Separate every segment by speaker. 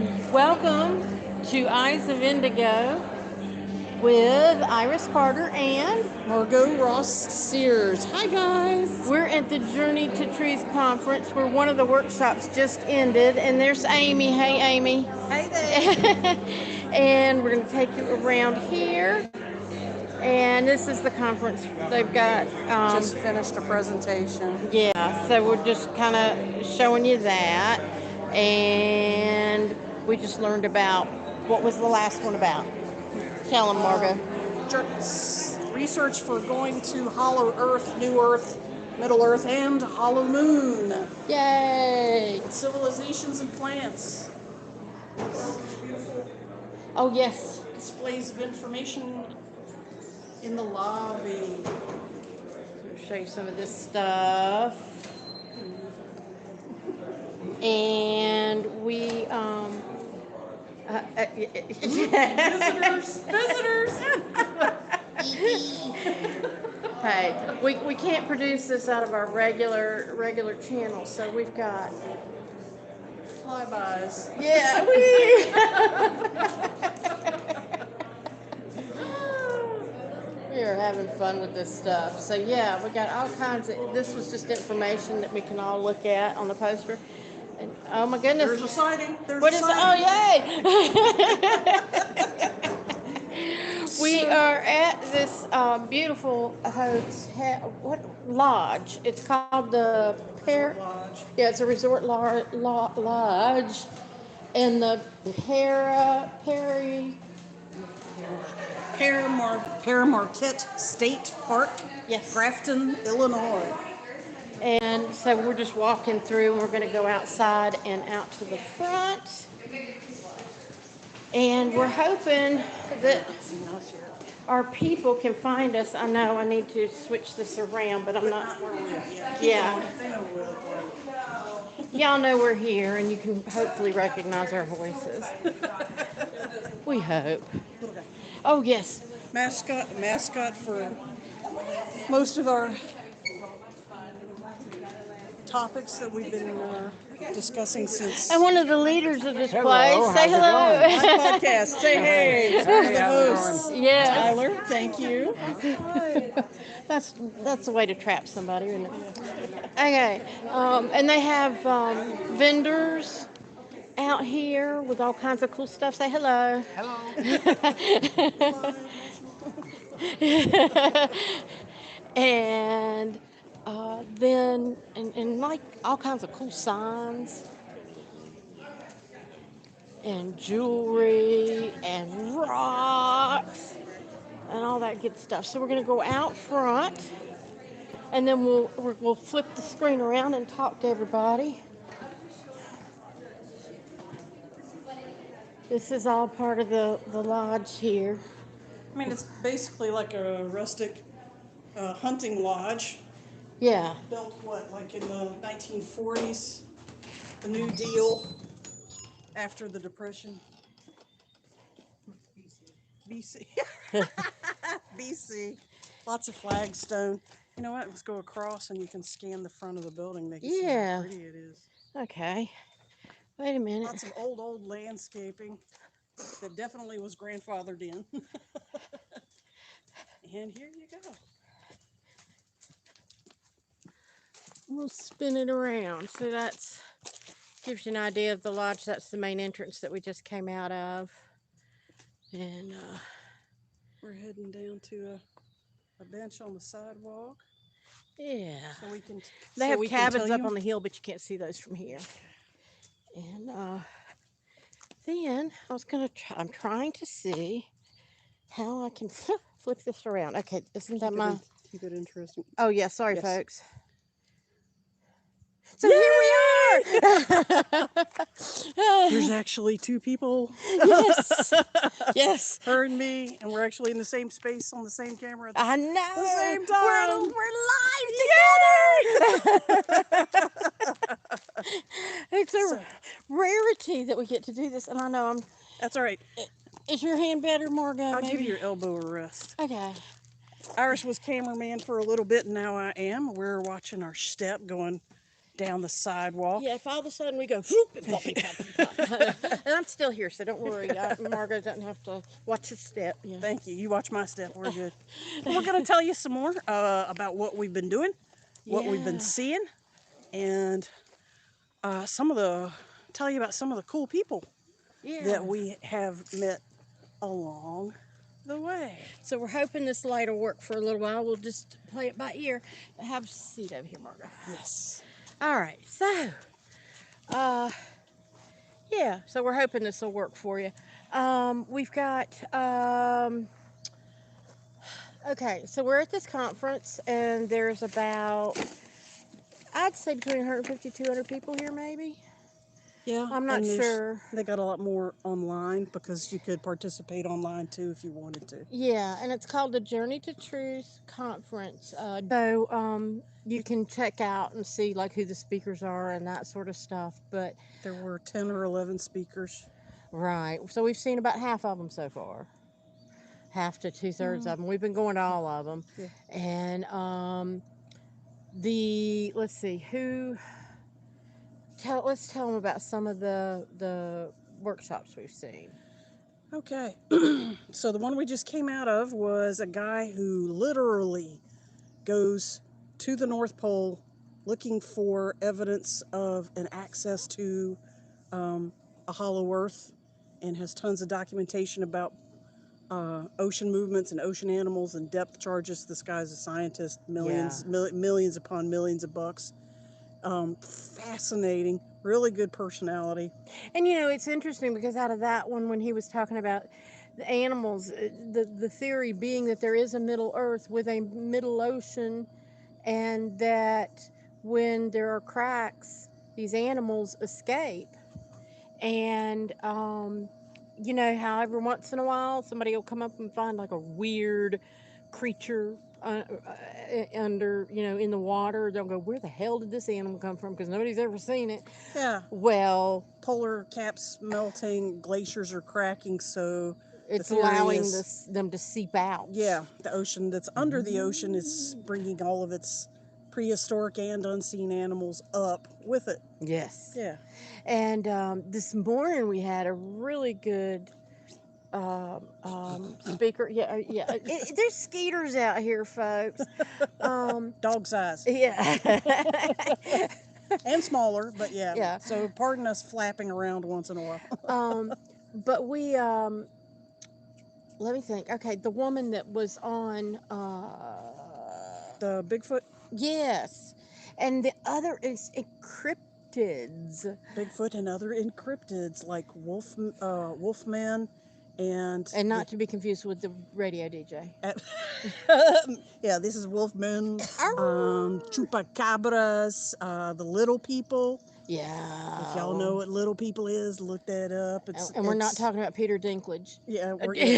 Speaker 1: Welcome to Eyes of Indigo with Iris Carter and
Speaker 2: Margot Ross Sears. Hi, guys.
Speaker 1: we're at the Journey to Trees conference where one of the workshops just ended and there's Amy. Hey Amy.
Speaker 2: Hey there.
Speaker 1: And we're going to take you around here and this is the conference they've got.
Speaker 2: Just finished a presentation.
Speaker 1: Yeah, so we're just kind of showing you that and we just learned about what was the last one about. Tell them, Margo.
Speaker 2: Research for going to Hollow Earth, New Earth, Middle Earth, and Hollow Moon.
Speaker 1: Yay!
Speaker 2: Civilizations and plants. Beautiful
Speaker 1: Oh, yes.
Speaker 2: displays of information in the lobby.
Speaker 1: I'll show you some of this stuff. And we,
Speaker 2: Visitors.
Speaker 1: hey, we can't produce this out of our regular channel, so we've got
Speaker 2: Flybys.
Speaker 1: yeah we are having fun with this stuff. So yeah, we got all kinds of. This was just information that we can all look at on the poster. And, oh my goodness!
Speaker 2: There's a sighting.
Speaker 1: What is it? Oh yay! We are at this beautiful hotel, what lodge? It's called the
Speaker 2: Lodge.
Speaker 1: Yeah, it's a resort lodge in the
Speaker 2: Paramarquette State Park,
Speaker 1: Yes.
Speaker 2: Grafton, Illinois.
Speaker 1: And so we're just walking through and we're going to go outside and out to the front. And we're hoping that our people can find us. I know I need to switch this around, but I'm not. Yeah. Y'all know we're here and you can hopefully recognize our voices. We hope. Oh, yes.
Speaker 2: Mascot for most of our topics that we've been discussing since
Speaker 1: And one of the leaders of this
Speaker 3: Hello,
Speaker 1: place. Say
Speaker 3: how's it
Speaker 1: hello.
Speaker 2: my podcast. Say hey. It's one of the hosts.
Speaker 1: Yeah.
Speaker 2: Tyler, thank you.
Speaker 1: That's the way to trap somebody, isn't it? Okay. And they have vendors out here with all kinds of cool stuff. Say hello.
Speaker 3: Hello.
Speaker 1: And then and like all kinds of cool signs and jewelry and rocks and all that good stuff. So we're gonna go out front, and then we'll flip the screen around and talk to everybody. This is all part of the lodge here.
Speaker 2: I mean, it's basically like a rustic hunting lodge.
Speaker 1: Yeah.
Speaker 2: Built like in the 1940s, the New Deal, after the Depression. BC. BC. Lots of flagstone. You know what? Let's go across and you can scan the front of the building. They can see
Speaker 1: Yeah.
Speaker 2: how pretty it is.
Speaker 1: Okay. Wait a minute.
Speaker 2: Lots of old landscaping that definitely was grandfathered in. And here you go.
Speaker 1: We'll spin it around. So that's gives you an idea of the lodge. That's the main entrance that we just came out of. And
Speaker 2: we're heading down to a bench on the sidewalk.
Speaker 1: Yeah.
Speaker 2: So we can.
Speaker 1: They have cabins up on the hill, but you can't see those from here. And then I'm trying to see how I can flip this around. Okay, isn't that my?
Speaker 2: Keep it interesting.
Speaker 1: Oh yeah, sorry,
Speaker 2: yes.
Speaker 1: folks. So Yay! Here we are.
Speaker 2: There's actually two people.
Speaker 1: Yes. Yes.
Speaker 2: Her and me, and we're actually in the same space on the same camera.
Speaker 1: I know.
Speaker 2: The same time.
Speaker 1: We're live together. It's a rarity that we get to do this, and I know
Speaker 2: That's all right.
Speaker 1: Is your hand better, Margo?
Speaker 2: I'll give your elbow a rest.
Speaker 1: Okay.
Speaker 2: Iris was cameraman for a little bit, and now I am. We're watching our step going down the sidewalk.
Speaker 1: Yeah, if all of a sudden we go, whoop, and pop, pop, pop. And I'm still here, so don't worry. Margot doesn't have to watch his step. Yeah.
Speaker 2: Thank you. You watch my step. We're good. And we're going to tell you some more about what we've been doing, what we've been
Speaker 1: Yeah.
Speaker 2: seeing, and tell you about some of the cool people
Speaker 1: Yeah.
Speaker 2: that we have met along the way.
Speaker 1: So we're hoping this light will work for a little while. We'll just play it by ear. Have a seat over here, Margot.
Speaker 2: Yes.
Speaker 1: All right. So, yeah. So we're hoping this will work for you. We've got. Okay. So we're at this conference, and there's about, I'd say, between 150 200 people here, maybe.
Speaker 2: Yeah.
Speaker 1: I'm not sure.
Speaker 2: They got a lot more online because you could participate online too if you wanted to.
Speaker 1: Yeah, and it's called the Journey to Truth Conference. So you can check out and see like who the speakers are and that sort of stuff. But
Speaker 2: There were 10 or 11 speakers.
Speaker 1: right, so we've seen about half of them so far, half to 2/3 of them. We've been going to all of them,
Speaker 2: Yeah.
Speaker 1: and let's see let's tell them about some of the workshops we've seen.
Speaker 2: Okay. So the one we just came out of was a guy who literally goes to the North Pole looking for evidence of an access to a hollow earth, and has tons of documentation about ocean movements and ocean animals and depth charges. This guy's a scientist, millions upon millions of bucks. Fascinating, really good personality.
Speaker 1: And it's interesting because out of that one, when he was talking about the animals, the theory being that there is a middle earth with a middle ocean, and that when there are cracks, these animals escape. And how every once in a while somebody will come up and find like a weird creature under, in the water. They'll go, where the hell did this animal come from? Because nobody's ever seen it.
Speaker 2: Yeah.
Speaker 1: Well,
Speaker 2: Polar caps melting, glaciers are cracking, so
Speaker 1: it's
Speaker 2: the theory
Speaker 1: allowing
Speaker 2: is,
Speaker 1: them to seep out.
Speaker 2: yeah, the ocean that's under the ocean is bringing all of its prehistoric and unseen animals up with it.
Speaker 1: Yes.
Speaker 2: Yeah.
Speaker 1: And this morning we had a really good speaker. Yeah, yeah. There's skeeters out here, folks.
Speaker 2: Dog size.
Speaker 1: Yeah.
Speaker 2: And smaller, but yeah.
Speaker 1: Yeah.
Speaker 2: So pardon us flapping around once in a while.
Speaker 1: But we let me think. Okay, the woman that was on
Speaker 2: The Bigfoot.
Speaker 1: yes, and the other is encryptids.
Speaker 2: Bigfoot and other encryptids like Wolfman, and
Speaker 1: not to be confused with the radio DJ.
Speaker 2: yeah, this is Wolfman, Chupacabras, the little people.
Speaker 1: Yeah.
Speaker 2: If y'all know what little people is, look that up.
Speaker 1: And we're not talking about Peter Dinklage.
Speaker 2: Yeah, we're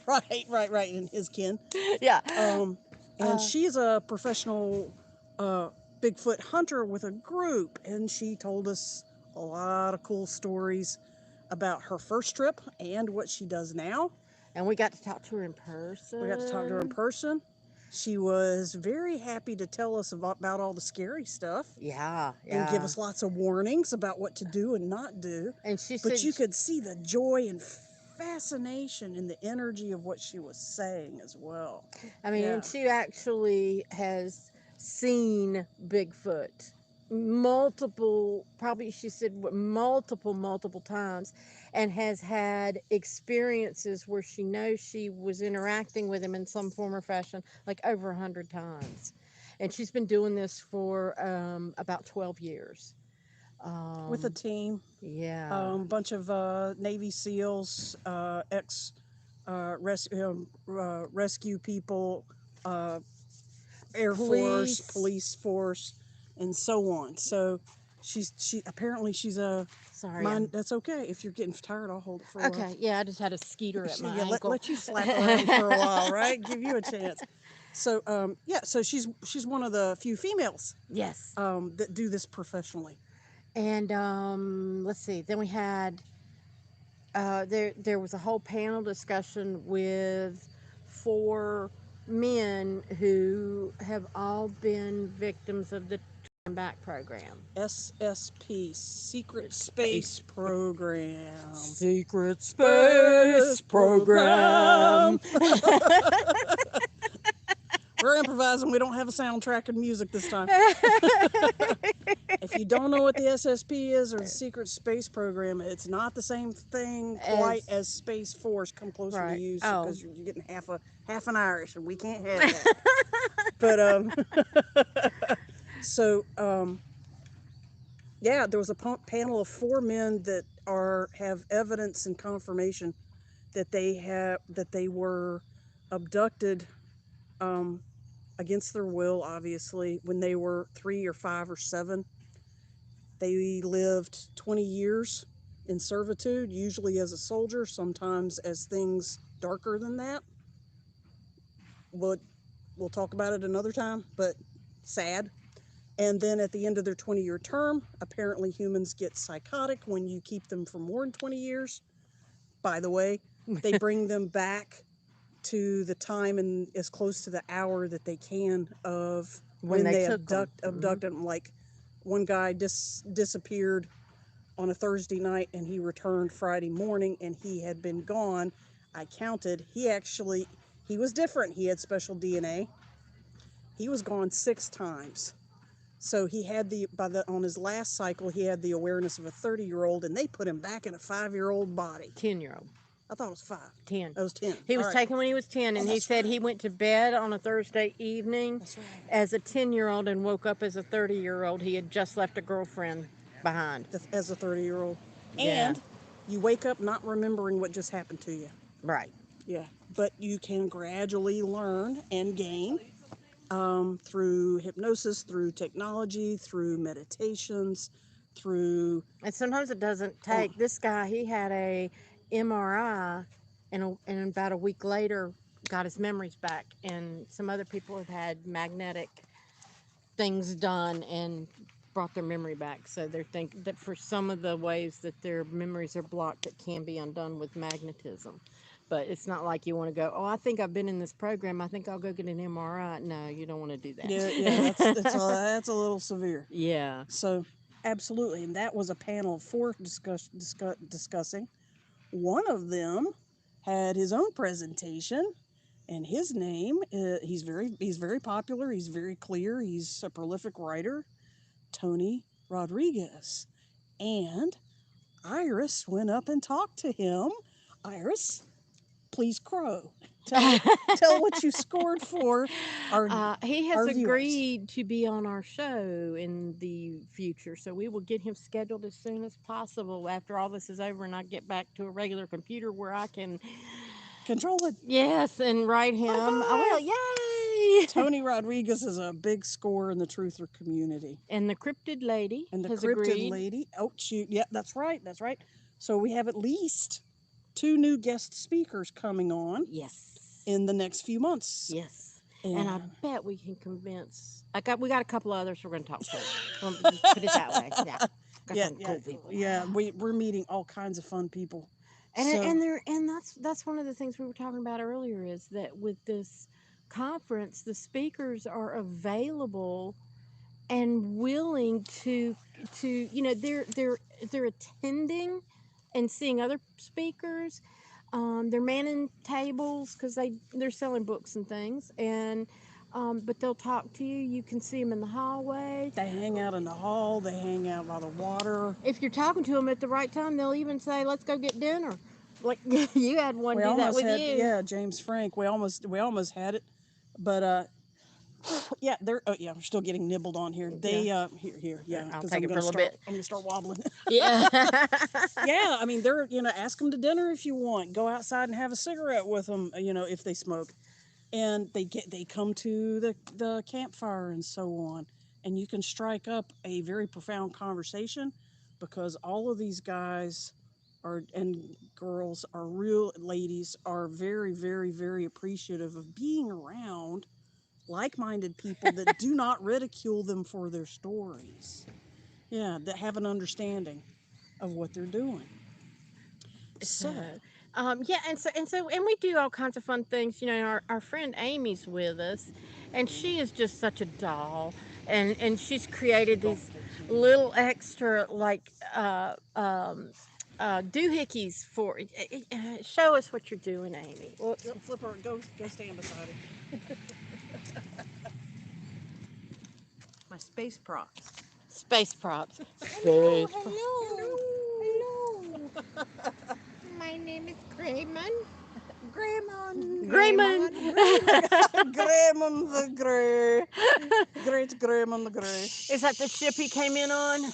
Speaker 2: right, in his kin.
Speaker 1: Yeah.
Speaker 2: And she's a professional Bigfoot hunter with a group, and she told us a lot of cool stories about her first trip and what she does now.
Speaker 1: And we got to talk to her in person.
Speaker 2: We got to talk to her in person. She was very happy to tell us about all the scary stuff.
Speaker 1: Yeah,
Speaker 2: and give us lots of warnings about what to do and not do.
Speaker 1: And she
Speaker 2: but
Speaker 1: said
Speaker 2: you could see the joy and fascination in the energy of what she was saying as well.
Speaker 1: I mean, and she actually has seen Bigfoot multiple times, and has had experiences where she knows she was interacting with him in some form or fashion like over 100 times. And she's been doing this for about 12 years.
Speaker 2: With a team.
Speaker 1: Yeah.
Speaker 2: Bunch of Navy SEALs, rescue people, Air Force, police force, and so on. So she's a
Speaker 1: sorry.
Speaker 2: That's okay. If you're getting tired, I'll hold it for a while.
Speaker 1: Okay. Yeah, I just had a skeeter at my ankle.
Speaker 2: Let you slap around for a while, right? Give you a chance. So so she's one of the few females.
Speaker 1: Yes.
Speaker 2: That do this professionally.
Speaker 1: And let's see. Then we had there was a whole panel discussion with 4 men who have all been victims of the back program.
Speaker 2: SSP, Secret
Speaker 1: It's space.
Speaker 2: Space Program.
Speaker 1: Secret
Speaker 2: Space
Speaker 1: space
Speaker 2: Program.
Speaker 1: program.
Speaker 2: We're improvising. We don't have a soundtrack and music this time. If you don't know what the SSP is, or the Secret Space Program, it's not the same thing quite
Speaker 1: As
Speaker 2: as Space Force. Come closer to
Speaker 1: right.
Speaker 2: you,
Speaker 1: Oh.
Speaker 2: because you're getting half an Irish, and we can't have that. But so yeah, there was a panel of 4 men that have evidence and confirmation that they were abducted, um, against their will, obviously, when they were 3 or 5 or 7. They lived 20 years in servitude, usually as a soldier, sometimes as things darker than that. But we'll talk about it another time, but sad. And then at the end of their 20-year term, apparently humans get psychotic when you keep them for more than 20 years. By the way, they bring them back to the time and as close to the hour that they can of
Speaker 1: When
Speaker 2: when
Speaker 1: they
Speaker 2: they
Speaker 1: took them.
Speaker 2: abducted them. Like, one guy disappeared on a Thursday night, and he returned Friday morning, and he had been gone. I counted. He was different. He had special DNA. He was gone 6 times. So he had on his last cycle, he had the awareness of a 30-year-old, and they put him back in a 5-year-old body.
Speaker 1: 10-year-old.
Speaker 2: I thought it was 5.
Speaker 1: 10.
Speaker 2: It was 10.
Speaker 1: He
Speaker 2: All
Speaker 1: was
Speaker 2: right.
Speaker 1: taken when he was 10,
Speaker 2: Oh,
Speaker 1: and he
Speaker 2: that's
Speaker 1: said
Speaker 2: right.
Speaker 1: he went to bed on a Thursday evening
Speaker 2: That's right.
Speaker 1: as a 10-year-old and woke up as a 30-year-old. He had just left a girlfriend behind.
Speaker 2: As a 30-year-old.
Speaker 1: Yeah.
Speaker 2: And you wake up not remembering what just happened to you.
Speaker 1: Right.
Speaker 2: Yeah. But you can gradually learn and gain, through hypnosis, through technology, through meditations, through.
Speaker 1: And sometimes it doesn't
Speaker 2: Oh,
Speaker 1: take. This guy, he had a MRI, and about a week later got his memories back. And some other people have had magnetic things done and brought their memory back. So they're thinking that for some of the ways that their memories are blocked, it can be undone with magnetism. But it's not like you want to go, oh, I think I've been in this program. I think I'll go get an MRI. No, you don't want to do
Speaker 2: yeah,
Speaker 1: that.
Speaker 2: that's a little severe.
Speaker 1: Yeah.
Speaker 2: So, absolutely. And that was a panel of 4 discussing. One of them had his own presentation, and his name, he's very popular, he's very clear, he's a prolific writer, Tony Rodriguez. And Iris went up and talked to him. Iris, please crow. Tell what you scored for our
Speaker 1: He has
Speaker 2: our viewers.
Speaker 1: agreed to be on our show in the future, so we will get him scheduled as soon as possible after all this is over and I get back to a regular computer where I can,
Speaker 2: Control it.
Speaker 1: yes, and write him. I will, yay!
Speaker 2: Tony Rodriguez is a big scorer in the truther community.
Speaker 1: And the cryptid lady
Speaker 2: And the
Speaker 1: has
Speaker 2: cryptid
Speaker 1: agreed.
Speaker 2: lady, oh shoot, yeah, that's right, that's right. So we have at least 2 new guest speakers coming on
Speaker 1: Yes.
Speaker 2: in the next few months.
Speaker 1: Yes. And I
Speaker 2: And
Speaker 1: bet we can convince. We got a couple others we're going to talk to. We'll put it that way. Yeah. Got
Speaker 2: yeah,
Speaker 1: some
Speaker 2: yeah,
Speaker 1: cool people.
Speaker 2: yeah, we're meeting all kinds of fun people.
Speaker 1: And
Speaker 2: So
Speaker 1: that's one of the things we were talking about earlier is that with this conference, the speakers are available and willing to they're attending and seeing other speakers. They're manning tables because they're selling books and things, and but they'll talk to you. You can see them in the hallway.
Speaker 2: they hang out in the hall, they hang out by the water.
Speaker 1: If you're talking to them at the right time, they'll even say, "Let's go get dinner." Like you had one
Speaker 2: We
Speaker 1: do that
Speaker 2: almost
Speaker 1: with
Speaker 2: had,
Speaker 1: you.
Speaker 2: yeah, James Frank. We almost had it, but yeah, they're, oh yeah, we're still getting nibbled on here. They
Speaker 1: Yeah.
Speaker 2: here, yeah,
Speaker 1: I'll
Speaker 2: because
Speaker 1: take it for a little bit.
Speaker 2: I'm gonna start wobbling.
Speaker 1: Yeah.
Speaker 2: Yeah, I mean, they're, ask them to dinner if you want. Go outside and have a cigarette with them, if they smoke. And they come to the campfire and so on, and you can strike up a very profound conversation, because all of these guys are, and girls, are real ladies, are very, very, very appreciative of being around like-minded people that do not ridicule them for their stories. Yeah, that have an understanding of what they're doing.
Speaker 1: So,
Speaker 2: So,
Speaker 1: yeah, and we do all kinds of fun things. Our friend Amy's with us, and she is just such a doll. and she's created these little extra like doohickeys for. Show us what you're doing, Amy.
Speaker 2: Well, flip her. Go stand beside her. My space props.
Speaker 1: Space props.
Speaker 2: Hello,
Speaker 1: Space props.
Speaker 2: hello,
Speaker 1: Hello. My name is Grayman.
Speaker 2: Greymon,
Speaker 1: Grayman.
Speaker 2: Greymon the Grey, Great Greymon the Grey.
Speaker 1: Is that the ship he came in on?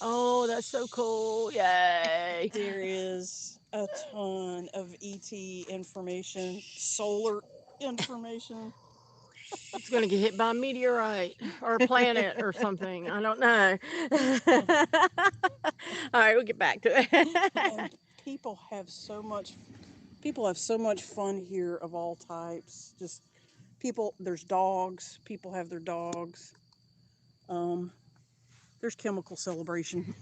Speaker 1: Oh, that's so cool. Yay.
Speaker 2: There is a ton of ET information, solar information.
Speaker 1: It's going to get hit by a meteorite or a planet or something. I don't know. All right, we'll get back to it.
Speaker 2: And people have so much fun here of all types. Just people, there's dogs, people have their dogs. There's chemical celebration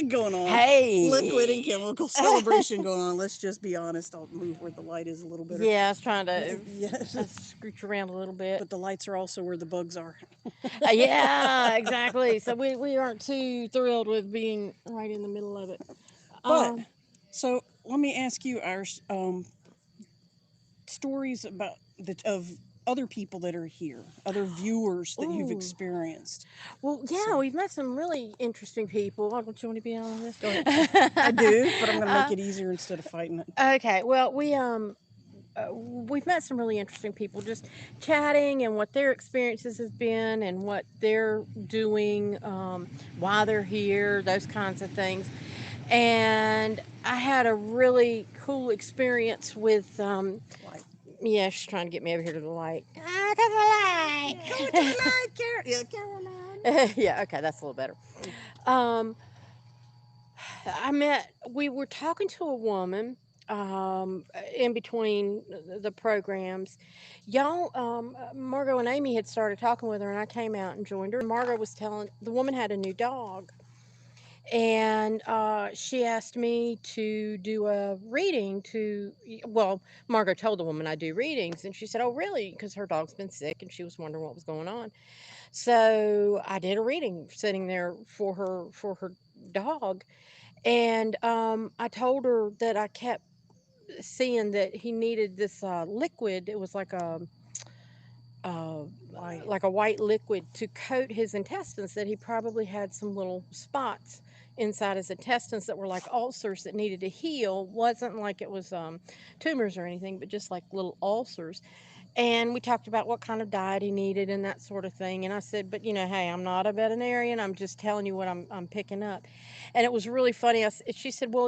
Speaker 2: going on.
Speaker 1: Hey.
Speaker 2: Liquid and chemical celebration going on. Let's just be honest. I'll move where the light is a little bit.
Speaker 1: Yeah, I was trying to
Speaker 2: Yes.
Speaker 1: scooch around a little bit.
Speaker 2: But the lights are also where the bugs are.
Speaker 1: Yeah, exactly. So we aren't too thrilled with being right in the middle of it.
Speaker 2: But so let me ask you our stories about of other people that are here, other viewers that you've
Speaker 1: Ooh.
Speaker 2: experienced.
Speaker 1: Well, yeah,
Speaker 2: So-
Speaker 1: we've met some really interesting people. Don't you want to be on this?
Speaker 2: Go ahead. I do, but I'm going to make it easier instead of fighting it.
Speaker 1: Okay. Well, we've met some really interesting people, just chatting and what their experiences have been and what they're doing, why they're here, those kinds of things. And I had a really cool experience with.
Speaker 2: Light.
Speaker 1: Yeah, she's trying to get me over here to the light. Ah, to the light.
Speaker 2: Go to the light, Caroline.
Speaker 1: Yeah, okay, that's a little better. Um, we were talking to a woman in between the programs. Y'all, Margot and Amy had started talking with her, and I came out and joined her. And Margot was telling the woman had a new dog, and she asked me to do a reading well, Margot told the woman I do readings, and she said, oh really, because her dog's been sick and she was wondering what was going on. So I did a reading sitting there for her dog, and I told her that I kept seeing that he needed this liquid. It was uh, like a white liquid to coat his intestines, that he probably had some little spots inside his intestines that were like ulcers that needed to heal. Wasn't like it was tumors or anything, but just like little ulcers. And we talked about what kind of diet he needed and that sort of thing. And I said, but hey, I'm not a veterinarian. I'm just telling you what I'm picking up. And it was really funny. She said, well,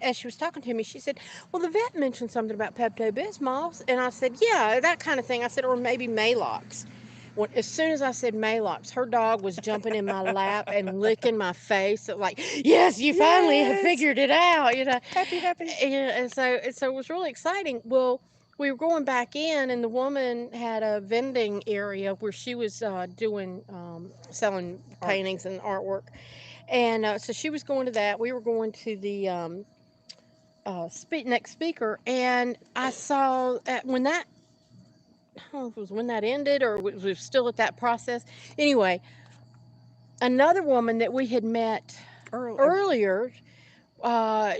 Speaker 1: as she was talking to me, she said, well, the vet mentioned something about Pepto-Bismol. And I said, yeah, that kind of thing. I said, or maybe Maalox. As soon as I said Maalox, her dog was jumping in my lap and licking my face. Like, yes, you finally have
Speaker 2: Yes.
Speaker 1: figured it out.
Speaker 2: Happy.
Speaker 1: And so it was really exciting. Well, we were going back in, and the woman had a vending area where she was doing selling paintings and artwork, and so she was going to that. We were going to the next speaker, and I saw when that. I don't know if it was when that ended or we was still at that process. Anyway, another woman that we had met earlier,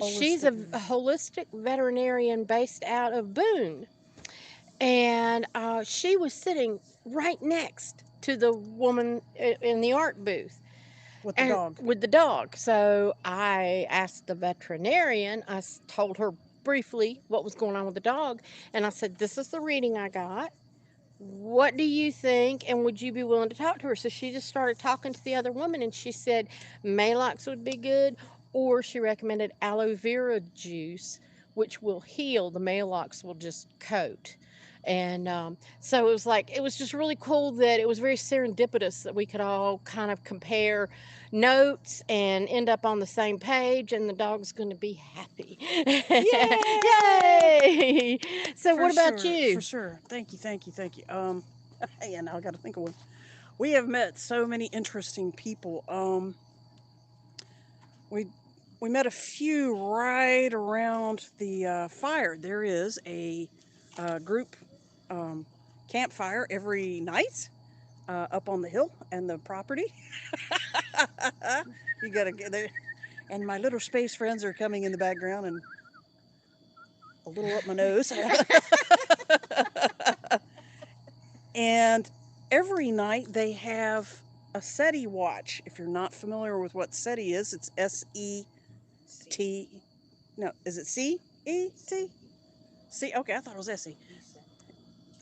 Speaker 1: she's a holistic veterinarian based out of Boone. And she was sitting right next to the woman in the art booth
Speaker 2: with the dog.
Speaker 1: With the dog. So I asked the veterinarian, told her briefly what was going on with the dog, and I said, this is the reading I got. What do you think? And would you be willing to talk to her? So she just started talking to the other woman, and she said Maalox would be good, or she recommended aloe vera juice, which will heal. The Maalox will just coat. And so it was just really cool that it was very serendipitous that we could all kind of compare notes and end up on the same page, and the dog's going to be happy. Yay! So what about you?
Speaker 2: For sure. Thank you. Yeah, now I got to think of one. We have met so many interesting people. We met a few right around the fire. There is a group campfire every night. up on the hill and the property. You gotta get there. And my little space friends are coming in the background and a little up my nose. And every night they have a SETI watch. If you're not familiar with what SETI is, it's SET. No, is it CET? C. Okay, I thought it was SE.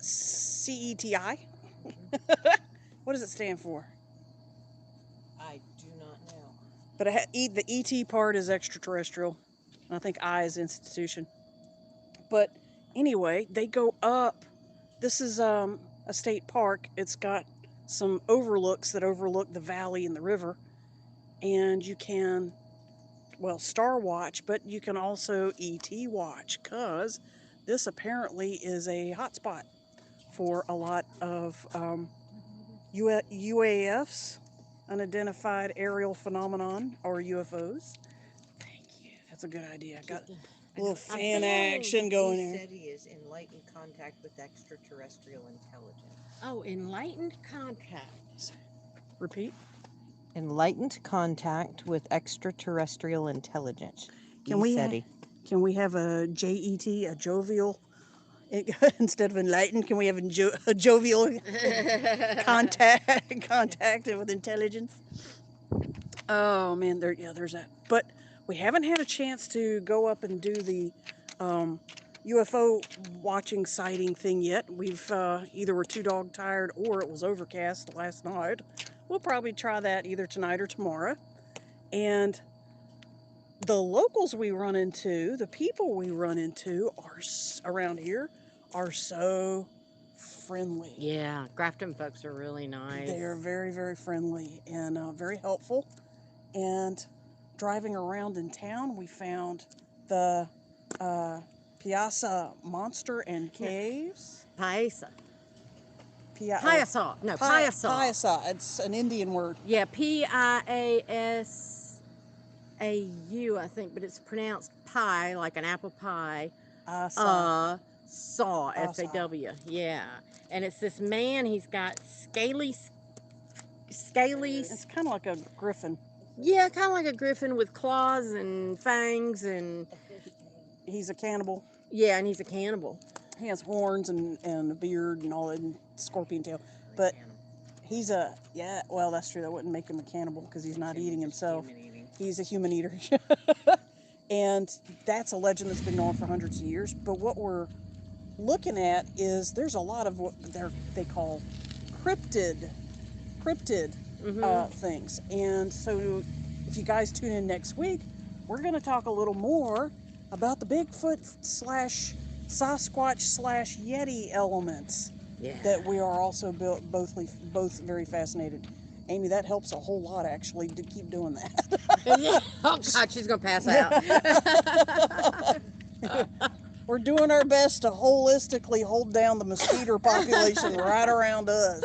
Speaker 2: CETI. What does it stand for?
Speaker 1: I do not know.
Speaker 2: But the ET part is extraterrestrial. I think I is institution. But anyway, they go up. This is a state park. It's got some overlooks that overlook the valley and the river. And you can, well, star watch, but you can also ET watch because this apparently is a hotspot for a lot of UAFs, unidentified aerial phenomenon, or UFOs. Thank you. That's a good idea. I got a little fan action going there.
Speaker 3: He said he is enlightened contact with extraterrestrial intelligence.
Speaker 1: Oh, enlightened contact.
Speaker 2: Repeat.
Speaker 3: Enlightened contact with extraterrestrial intelligence.
Speaker 2: Can we have a JET, a jovial, instead of enlightened? Can we have a jovial contact with intelligence? Oh man, there's that. But we haven't had a chance to go up and do the UFO watching sighting thing yet. We've either were too dog tired or it was overcast last night. We'll probably try that either tonight or tomorrow. And the locals we run into, the people we run into around here are so friendly.
Speaker 1: Yeah, Grafton folks are really nice.
Speaker 2: They are very, very friendly and very helpful. And driving around in town, we found the Piazza Monster and Caves.
Speaker 1: Paisa.
Speaker 2: Piazza.
Speaker 1: No, Piasa.
Speaker 2: Piazza. It's an Indian word.
Speaker 1: Yeah, PIASAU, I think, but it's pronounced pie, like an apple pie. Saw, SAW. Yeah. And it's this man, he's got scaly.
Speaker 2: It's kind of like a griffin.
Speaker 1: Yeah, kind of like a griffin with claws and fangs, and
Speaker 2: he's a cannibal.
Speaker 1: Yeah, and he's a cannibal.
Speaker 2: He has horns and a beard and all that, and scorpion tail. But he's well, that's true. That wouldn't make him a cannibal because he's not eating himself. He's a human eater. And that's a legend that's been going for hundreds of years. But what we're looking at is there's a lot of what they call cryptid things. And so if you guys tune in next week, we're going to talk a little more about the Bigfoot / Sasquatch / Yeti elements that we are also both very fascinated. Amy, that helps a whole lot actually to keep doing that.
Speaker 1: Oh God, she's gonna pass out.
Speaker 2: We're doing our best to holistically hold down the mosquito population right around us.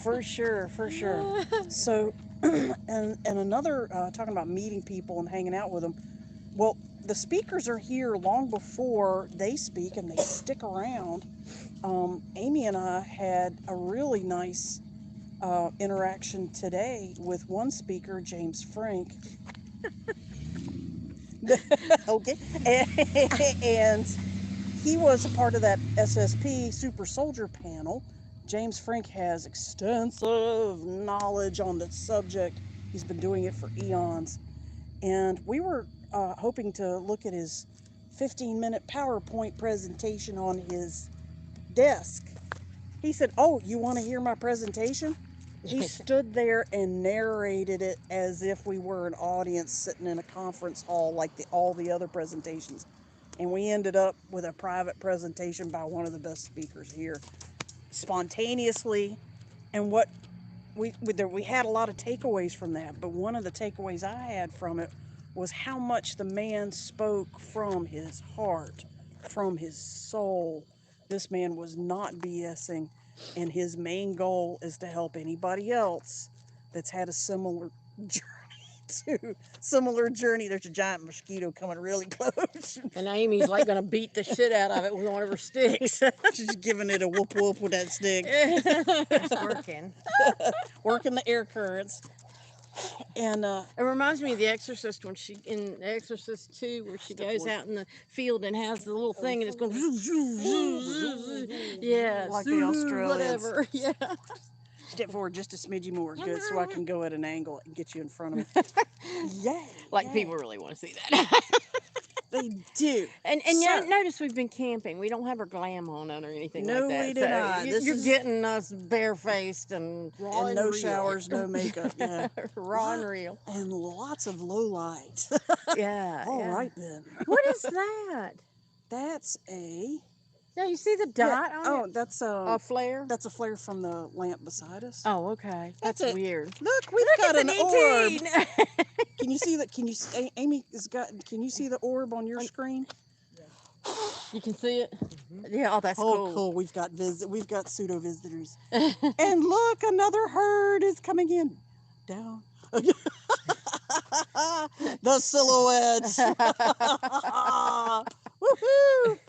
Speaker 2: For sure. So, and another, talking about meeting people and hanging out with them. Well, the speakers are here long before they speak and they stick around. Amy and I had a really nice interaction today with one speaker, James Frank. Okay. And he was a part of that SSP Super Soldier panel. James Frank has extensive knowledge on the subject. He's been doing it for eons. And we were hoping to look at his 15-minute PowerPoint presentation on his desk. He said, "Oh, you want to hear my presentation?" He stood there and narrated it as if we were an audience sitting in a conference hall like all the other presentations. And we ended up with a private presentation by one of the best speakers here, spontaneously. And what we had a lot of takeaways from that, but one of the takeaways I had from it was how much the man spoke from his heart, from his soul. This man was not BSing, and his main goal is to help anybody else that's had a similar journey to similar journey. There's a giant mosquito coming really close.
Speaker 1: And Amy's like gonna beat the shit out of it with one of her sticks.
Speaker 2: She's giving it a whoop whoop with that stick.
Speaker 3: It's working.
Speaker 2: Working the air currents. And
Speaker 1: It reminds me of The Exorcist when she in The Exorcist 2 where she goes out in the field and has the little thing and it's going yeah,
Speaker 2: like the Australians.
Speaker 1: whatever. Yeah.
Speaker 2: Step forward just a smidgy more, good, so I can go at an angle and get you in front of me. Yeah.
Speaker 1: Like
Speaker 2: yeah.
Speaker 1: people really want to see that.
Speaker 2: They do.
Speaker 1: And
Speaker 2: So-
Speaker 1: notice we've been camping. We don't have our glam on or anything
Speaker 2: No,
Speaker 1: like that.
Speaker 2: we do not. This
Speaker 1: You're
Speaker 2: is-
Speaker 1: getting us barefaced and raw
Speaker 2: And
Speaker 1: and
Speaker 2: no
Speaker 1: real.
Speaker 2: showers, no makeup. Yeah.
Speaker 1: Raw and real.
Speaker 2: And lots of low light.
Speaker 1: Yeah.
Speaker 2: All
Speaker 1: yeah.
Speaker 2: right then.
Speaker 1: What is that?
Speaker 2: That's a.
Speaker 1: Yeah, you see the dot on
Speaker 2: Oh,
Speaker 1: it?
Speaker 2: that's
Speaker 1: A flare?
Speaker 2: That's a flare from the lamp beside us.
Speaker 1: Oh, okay.
Speaker 2: That's
Speaker 1: That's
Speaker 2: it.
Speaker 1: weird.
Speaker 2: Look, we've got
Speaker 1: Look
Speaker 2: an
Speaker 1: at
Speaker 2: orb.
Speaker 1: the 18.
Speaker 2: Can you see that? Can you? Amy has got. Can you see the orb on your screen?
Speaker 1: You can see it? Yeah, oh, that's
Speaker 2: Oh, cool. We've got We've got pseudo visitors. And look, another herd is coming in. Down. The silhouettes. Woohoo!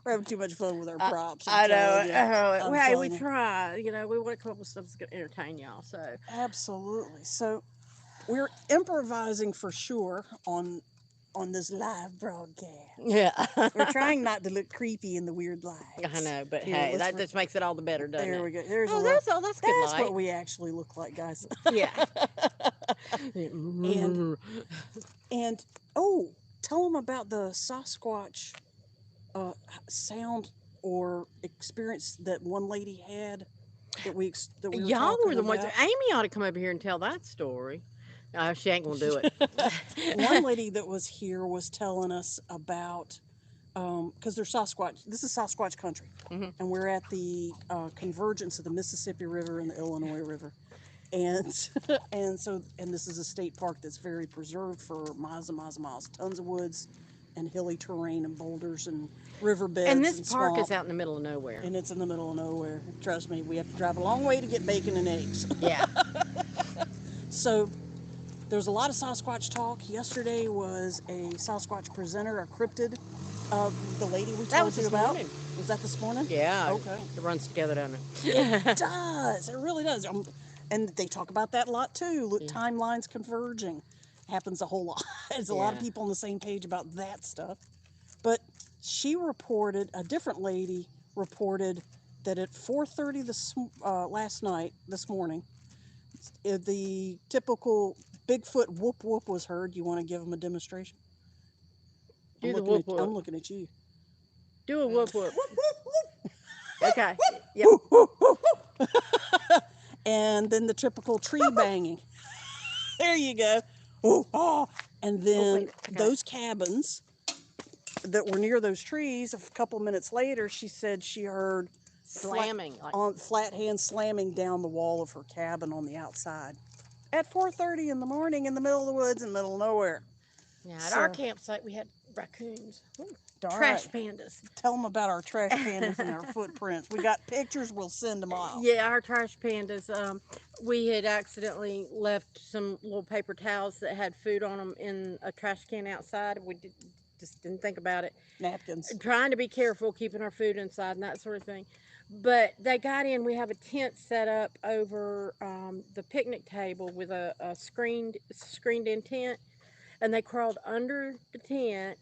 Speaker 2: We're having too much fun with our props.
Speaker 1: I know.
Speaker 2: telling ya. I'm
Speaker 1: Hey, we
Speaker 2: telling ya.
Speaker 1: try. You know, we want to come up with stuff that's going to entertain y'all. So,
Speaker 2: Absolutely. So we're improvising for sure on this live broadcast.
Speaker 1: yeah.
Speaker 2: We're trying not to look creepy in the weird lights.
Speaker 1: I know, but
Speaker 2: Here,
Speaker 1: hey,
Speaker 2: let's
Speaker 1: that just makes it all the better, doesn't
Speaker 2: There
Speaker 1: it?
Speaker 2: we go. There's a
Speaker 1: Oh,
Speaker 2: little,
Speaker 1: that's good
Speaker 2: that's
Speaker 1: light.
Speaker 2: what we actually look like, guys.
Speaker 1: Yeah.
Speaker 2: And oh, tell them about the Sasquatch sound or experience that one lady had that we were
Speaker 1: Y'all
Speaker 2: talking
Speaker 1: were the ones.
Speaker 2: about.
Speaker 1: Amy ought to come over here and tell that story. She ain't gonna do it.
Speaker 2: One lady that was here was telling us about because there's Sasquatch. This is Sasquatch country,
Speaker 1: Mhm.
Speaker 2: and we're at the convergence of the Mississippi River and the Illinois River, and and this is a state park that's very preserved for miles and miles and miles. Tons of woods, and hilly terrain and boulders and riverbeds.
Speaker 1: And this park
Speaker 2: swamp,
Speaker 1: is out in the middle of nowhere.
Speaker 2: and it's in the middle of nowhere. Trust me, we have to drive a long way to get bacon and eggs.
Speaker 1: Yeah.
Speaker 2: So there's a lot of Sasquatch talk. Yesterday was a Sasquatch presenter, a cryptid. The lady we
Speaker 1: That
Speaker 2: told
Speaker 1: was
Speaker 2: you
Speaker 1: this
Speaker 2: about.
Speaker 1: morning.
Speaker 2: Was that this morning?
Speaker 1: Yeah.
Speaker 2: Okay.
Speaker 1: It runs together, doesn't
Speaker 2: It
Speaker 1: it?
Speaker 2: does. It really does. And they talk about that a lot too. Look,
Speaker 1: Yeah.
Speaker 2: timelines converging happens a whole lot. There's a lot of
Speaker 1: Yeah.
Speaker 2: people on the same page about that stuff. But she reported, a different lady reported that at 4:30 this morning, the typical Bigfoot whoop whoop was heard. You want to give them a demonstration?
Speaker 1: Do
Speaker 2: I'm
Speaker 1: the
Speaker 2: looking
Speaker 1: whoop
Speaker 2: at,
Speaker 1: whoop.
Speaker 2: I'm looking at you.
Speaker 1: Do a whoop whoop. Okay. Yep.
Speaker 2: And then the typical tree banging. There you go. Ooh, ah. And then
Speaker 1: wait, okay.
Speaker 2: those cabins that were near those trees, a couple minutes later, she said she heard
Speaker 1: Slamming. Like,
Speaker 2: on flat hands slamming down the wall of her cabin on the outside at 4:30 in the morning in the middle of the woods in the middle of nowhere.
Speaker 1: yeah, at our
Speaker 2: So-
Speaker 1: campsite, we had raccoons. Ooh,
Speaker 2: Darn
Speaker 1: trash
Speaker 2: right.
Speaker 1: pandas.
Speaker 2: Tell them about our trash pandas and our footprints. We got pictures. We'll send them off.
Speaker 1: Yeah, our trash pandas. We had accidentally left some little paper towels that had food on them in a trash can outside. Just didn't think about it.
Speaker 2: Napkins.
Speaker 1: Trying to be careful, keeping our food inside and that sort of thing. But they got in. We have a tent set up over the picnic table with a screened-in tent, and they crawled under the tent.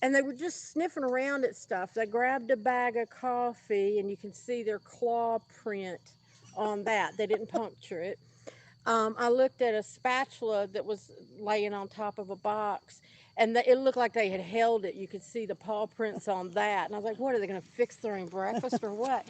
Speaker 1: And they were just sniffing around at stuff. They grabbed a bag of coffee, and you can see their claw print on that. They didn't puncture it. I looked at a spatula that was laying on top of a box, and it looked like they had held it. You could see the paw prints on that. And I was like, what, are they going to fix during breakfast or what?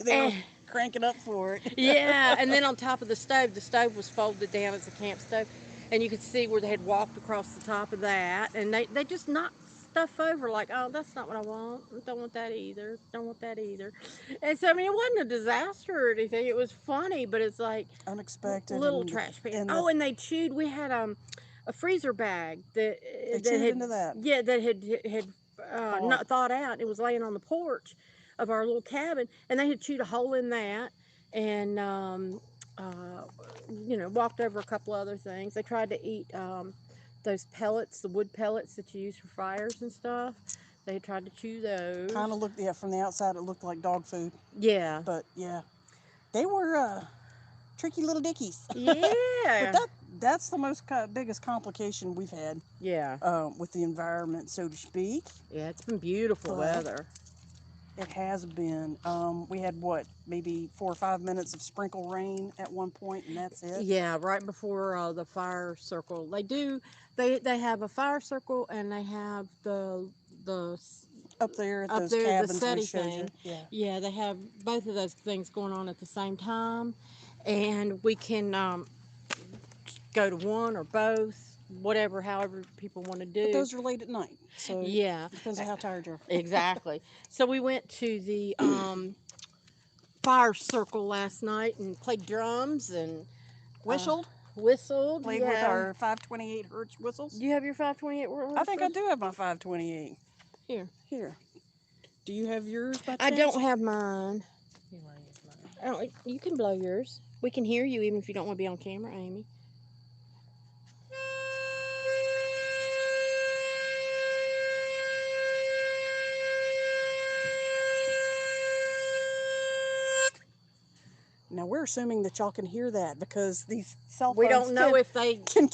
Speaker 2: They were
Speaker 1: And-
Speaker 2: cranking up for it.
Speaker 1: Yeah, and then on top of the stove was folded down as a camp stove, and you could see where they had walked across the top of that, and they just knocked stuff over like, oh, that's not what I want. Don't want that either. Don't want that either. And so I mean, it wasn't a disaster or anything. It was funny, but it's like
Speaker 2: Unexpected.
Speaker 1: little
Speaker 2: and
Speaker 1: trash pan.
Speaker 2: and
Speaker 1: Oh, and they chewed. We had a freezer bag that
Speaker 2: chewed
Speaker 1: had
Speaker 2: into that.
Speaker 1: yeah that had
Speaker 2: Thawed.
Speaker 1: not thawed out. It was laying on the porch of our little cabin, and they had chewed a hole in that, and walked over a couple other things. They tried to eat those pellets, the wood pellets that you use for fires and stuff. They tried to chew those.
Speaker 2: Kind of looked, yeah, from the outside it looked like dog food.
Speaker 1: Yeah.
Speaker 2: But yeah, they were tricky little dickies.
Speaker 1: Yeah.
Speaker 2: But that's the most biggest complication we've had
Speaker 1: Yeah.
Speaker 2: with the environment, so to speak.
Speaker 1: Yeah, it's been beautiful
Speaker 2: But
Speaker 1: weather.
Speaker 2: it has been. We had what, maybe 4 or 5 minutes of sprinkle rain at one point, and that's it.
Speaker 1: Yeah, right before the fire circle. They have a fire circle and they have the
Speaker 2: Up there at
Speaker 1: up
Speaker 2: those
Speaker 1: there the
Speaker 2: cabins we
Speaker 1: SETI
Speaker 2: showed you.
Speaker 1: thing.
Speaker 2: Yeah.
Speaker 1: Yeah, they have both of those things going on at the same time, and we can go to one or both, whatever, however people want to do.
Speaker 2: But those are late at night, so
Speaker 1: Yeah,
Speaker 2: depends on how tired you are.
Speaker 1: exactly. So we went to the fire circle last night and played drums and
Speaker 2: Whistled,
Speaker 1: whistled.
Speaker 2: played with our 528 hertz whistles.
Speaker 1: Do you have your 528 whistles?
Speaker 2: I think I do have my 528.
Speaker 1: Here.
Speaker 2: Here. Do you have yours by
Speaker 1: I
Speaker 2: chance?
Speaker 1: don't have mine.
Speaker 3: You want to use mine?
Speaker 1: I don't, you can blow yours. We can hear you even if you don't want to be on camera, Amy.
Speaker 2: Now we're assuming that y'all can hear that because these cell phones
Speaker 1: We don't know if they
Speaker 2: can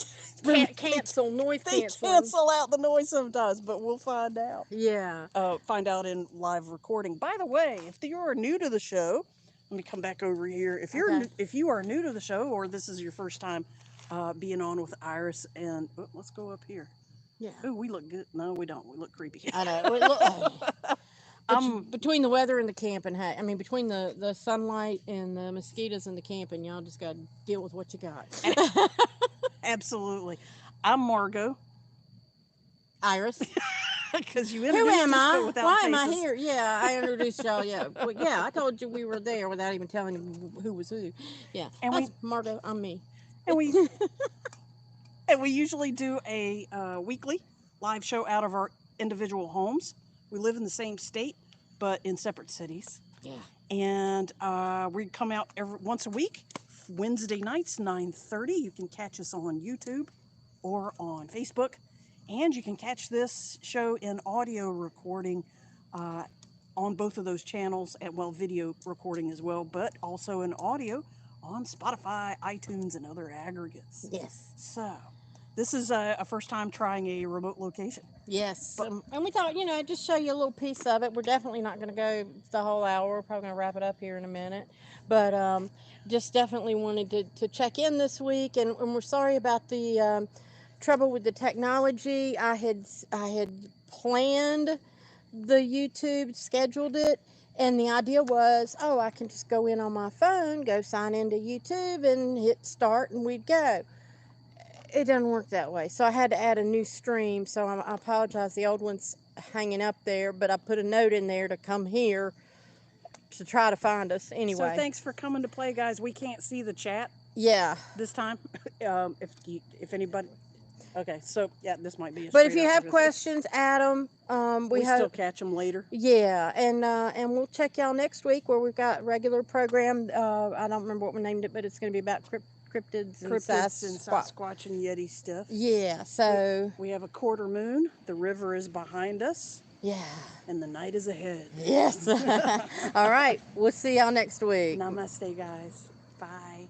Speaker 1: can't cancel noise
Speaker 2: they
Speaker 1: canceling.
Speaker 2: cancel out the noise sometimes, but we'll find out.
Speaker 1: Yeah.
Speaker 2: Find out in live recording. By the way, if you are new to the show, let me come back over here. If you're
Speaker 1: Okay.
Speaker 2: if you are new to the show, or this is your first time being on with Iris, and let's go up here.
Speaker 1: Yeah.
Speaker 2: Oh, we look good. No, we don't. We look creepy.
Speaker 1: I know. Between the weather and the camping, between the sunlight and the mosquitoes and the camping, y'all just got to deal with what you got.
Speaker 2: Absolutely. I'm Margot.
Speaker 1: Iris.
Speaker 2: Because you
Speaker 1: Who
Speaker 2: introduced
Speaker 1: am
Speaker 2: us, but
Speaker 1: I?
Speaker 2: without
Speaker 1: Why am I
Speaker 2: faces.
Speaker 1: here? Yeah, I introduced y'all. Yeah, well, yeah, I told you we were there without even telling you who was who. Yeah,
Speaker 2: And
Speaker 1: that's Margot. I'm me.
Speaker 2: And we usually do a weekly live show out of our individual homes. We live in the same state, but in separate cities.
Speaker 1: Yeah.
Speaker 2: And we come out once a week, Wednesday nights, 9:30. You can catch us on YouTube or on Facebook. And you can catch this show in audio recording on both of those channels, and video recording as well, but also in audio on Spotify, iTunes, and other aggregates.
Speaker 1: Yes.
Speaker 2: So, this is a first time trying a remote location.
Speaker 1: Yes. And we thought, just show you a little piece of it. We're definitely not going to go the whole hour. We're probably going to wrap it up here in a minute. But just definitely wanted to check in this week. And we're sorry about the trouble with the technology. I had planned the YouTube, scheduled it. And the idea was, I can just go in on my phone, go sign into YouTube and hit start and we'd go. It doesn't work that way. So I had to add a new stream. So I apologize. The old one's hanging up there, but I put a note in there to come here to try to find us anyway.
Speaker 2: So thanks for coming to play, guys. We can't see the chat.
Speaker 1: Yeah.
Speaker 2: This time, if anybody. Okay, so yeah, this might be.
Speaker 1: But if you have questions, add them.
Speaker 2: We still catch them later.
Speaker 1: Yeah, and we'll check y'all next week where we've got regular program. I don't remember what we named it, but it's going to be about cryptids and
Speaker 2: Sasquatch and Yeti stuff.
Speaker 1: Yeah, so
Speaker 2: we have a quarter moon. The river is behind us.
Speaker 1: Yeah.
Speaker 2: And the night is ahead.
Speaker 1: Yes. All right. We'll see y'all next week.
Speaker 2: Namaste, guys. Bye.